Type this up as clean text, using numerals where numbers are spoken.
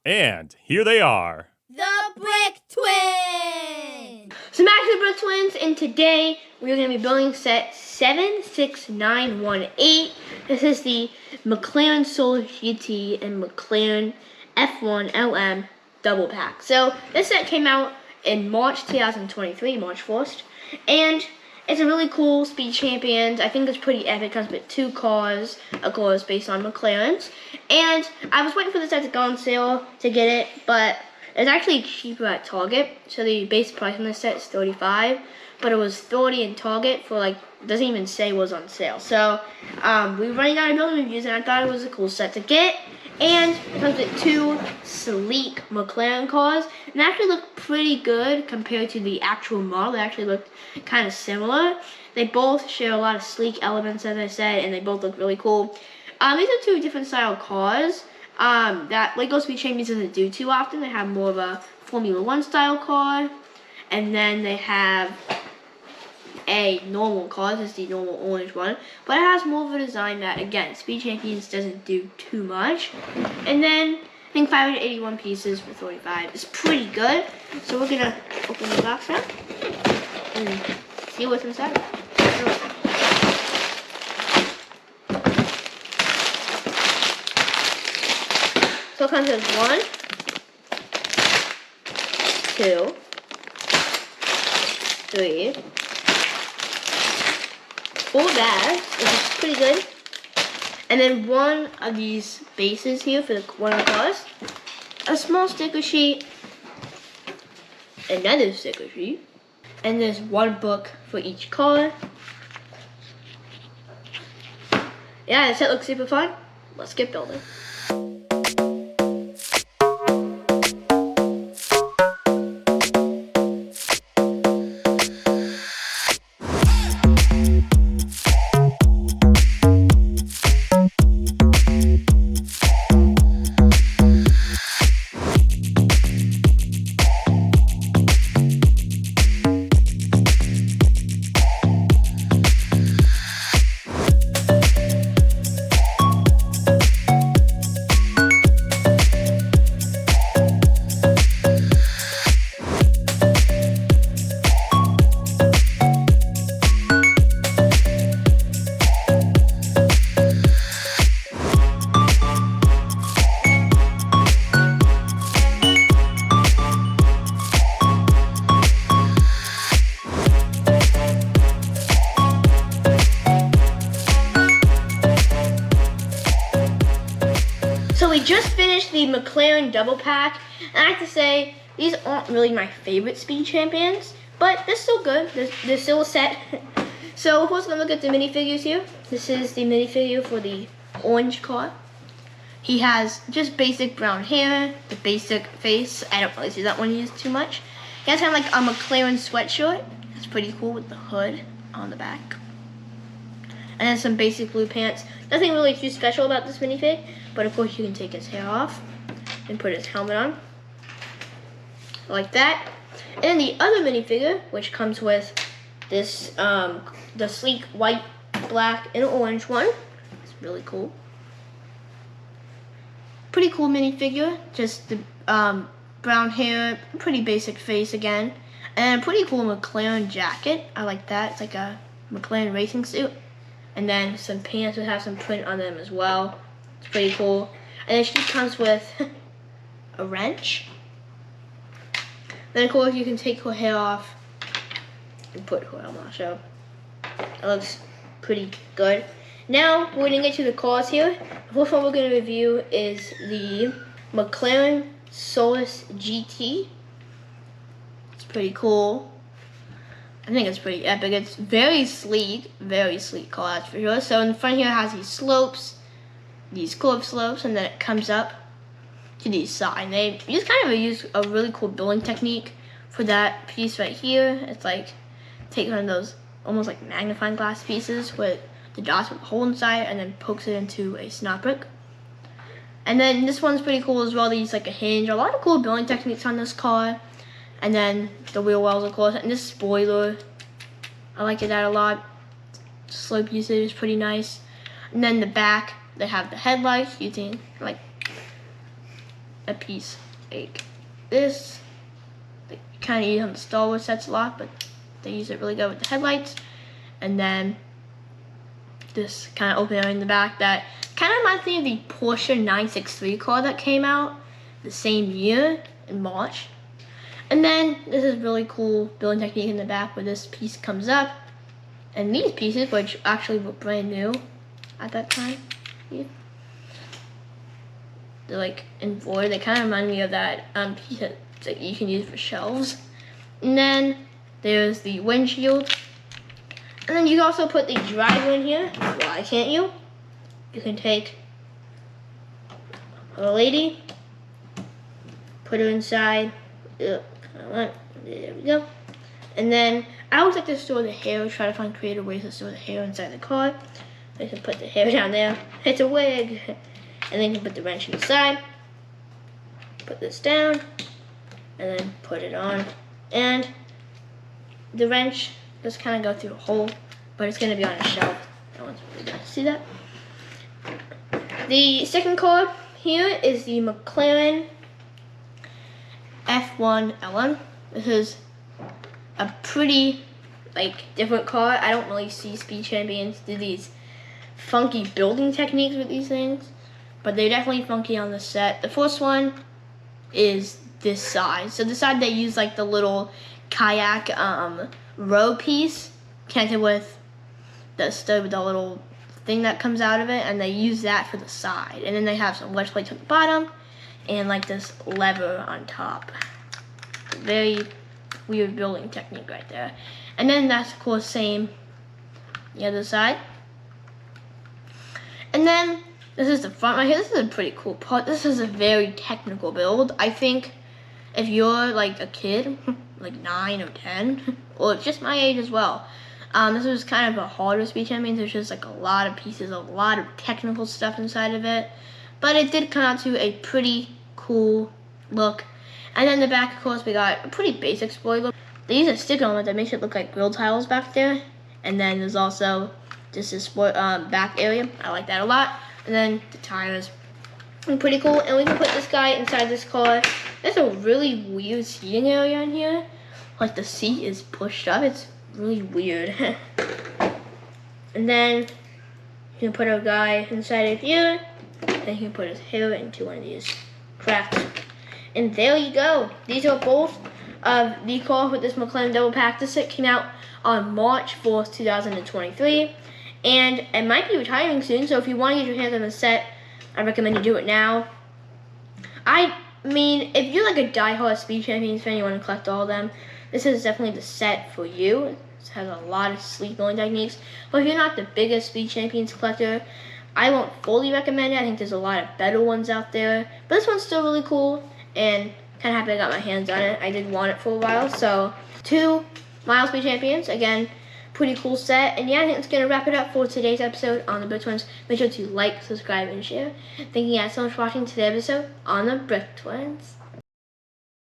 And here they are. The Brick Twins! Smash the Brick Twins, and today we're going to be building set 76918. This is the McLaren Solus GT and McLaren F1 LM double pack. So this set came out in March 2023, March 1st, and it's a really cool Speed Champions. I think it's pretty epic. It comes with two cars, of course, based on McLaren's. And I was waiting for this set to go on sale to get it, but it's actually cheaper at Target. So the base price on this set is $35, but it was $30 in Target for like, doesn't even say it was on sale. So we were running out of building reviews, and I thought it was a cool set to get. And it comes with two sleek McLaren cars, and they actually look pretty good compared to the actual model. They actually look kind of similar. They both share a lot of sleek elements, as I said, and they both look really cool. These are two different style cars that Lego Speed Champions doesn't do too often. They have more of a Formula 1 style car, and then they have a normal car. This is the normal orange one, but it has more of a design that, again, Speed Champions doesn't do too much. And then I think 581 pieces for $35 is pretty good. So we're gonna open the box now and see what's inside. So it comes with 1, 2, 3, 4 bags, which is pretty good. And then one of these bases here for one of the cars. A small sticker sheet. Another sticker sheet. And there's one book for each car. Yeah, the set looks super fun. Let's get building. So we just finished the McLaren double pack, and I have to say, these aren't really my favorite Speed Champions, but they're still good. They're still a set. So first, gonna look at the minifigures here. This is the minifigure for the orange car. He has just basic brown hair, the basic face. I don't really see that one used too much. He has kind of like a McLaren sweatshirt. It's pretty cool with the hood on the back. And then some basic blue pants. Nothing really too special about this minifig, but of course you can take his hair off and put his helmet on. Like that. And then the other minifigure, which comes with this, the sleek white, black, and orange one. It's really cool. Pretty cool minifigure. Just the brown hair, pretty basic face again. And pretty cool McLaren jacket. I like that. It's like a McLaren racing suit. And then some pants that have some print on them as well. It's pretty cool. And then she comes with a wrench. Then of course you can take her hair off and put her helmet on. So it looks pretty good. Now we're gonna get to the cars here. The first one we're gonna review is the McLaren Solus GT. It's pretty cool. I think it's pretty epic. It's very sleek car, that's for sure. So in the front here it has these slopes, these curved slopes, and then it comes up to these sides. They use a really cool building technique for that piece right here. It's like take one of those almost like magnifying glass pieces with the dots with a hole inside, and then pokes it into a snot brick. And then this one's pretty cool as well. They use like a hinge. A lot of cool building techniques on this car. And then the wheel wells, of course, and this spoiler. I like that a lot. Slope usage is pretty nice. And then the back, they have the headlights using like a piece like this. They kind of use on the Star Wars sets a lot, but they use it really good with the headlights. And then this kind of open area in the back that kind of reminds me of the Porsche 963 car that came out the same year in March. And then this is really cool building technique in the back where this piece comes up. And these pieces, which actually were brand new at that time, they're like in wood. They kind of remind me of that piece that you can use for shelves. And then there's the windshield. And then you can also put the driver in here. Why can't you? You can take a lady, put her inside. There we go. And then I always like to store the hair, try to find creative ways to store the hair inside the car. So you can put the hair down there. It's a wig. And then you can put the wrench inside. Put this down. And then put it on. And the wrench just kind of go through a hole, but it's going to be on a shelf. No one's really going to see that. The second car here is the McLaren F1 LM. This is a pretty different car. I don't really see speed champions do these funky building techniques with these things, but they're definitely funky on the set. The first one is this side. So the side they use like the little kayak row piece connected with the stud with the little thing that comes out of it, and they use that for the side. And then they have some wedge plates on the bottom and like this lever on top. Very weird building technique right there. And then that's of course same the other side. And then this is the front right here. This is a pretty cool part. This is a very technical build. I think if you're like a kid, like 9 or 10, or just my age as well, this was kind of a harder speed champion. There's just like a lot of pieces, a lot of technical stuff inside of it. But it did come out to a pretty cool look. And then the back, of course, we got a pretty basic spoiler. They use a sticker on it that makes it look like grill tiles back there. And then there's also just this back area. I like that a lot. And then the tires are pretty cool. And we can put this guy inside this car. There's a really weird seating area in here. Like the seat is pushed up. It's really weird. And then you can put a guy inside of here. Then you can put his hair into one of these cracks. And there you go. These are both of the car with this McLaren double pack. This set came out on March 4th, 2023. And it might be retiring soon, so if you want to get your hands on the set, I recommend you do it now. I mean, if you're like a die-hard Speed Champions fan, you want to collect all of them, this is definitely the set for you. It has a lot of sleek building techniques. But if you're not the biggest Speed Champions collector, I won't fully recommend it. I think there's a lot of better ones out there. But this one's still really cool, and kind of happy I got my hands on it. I did want it for a while. So, 2 Miles Speed Champions. Again, pretty cool set. And yeah, I think it's going to wrap it up for today's episode on the Brick Twins. Make sure to like, subscribe, and share. Thank you guys so much for watching today's episode on the Brick Twins.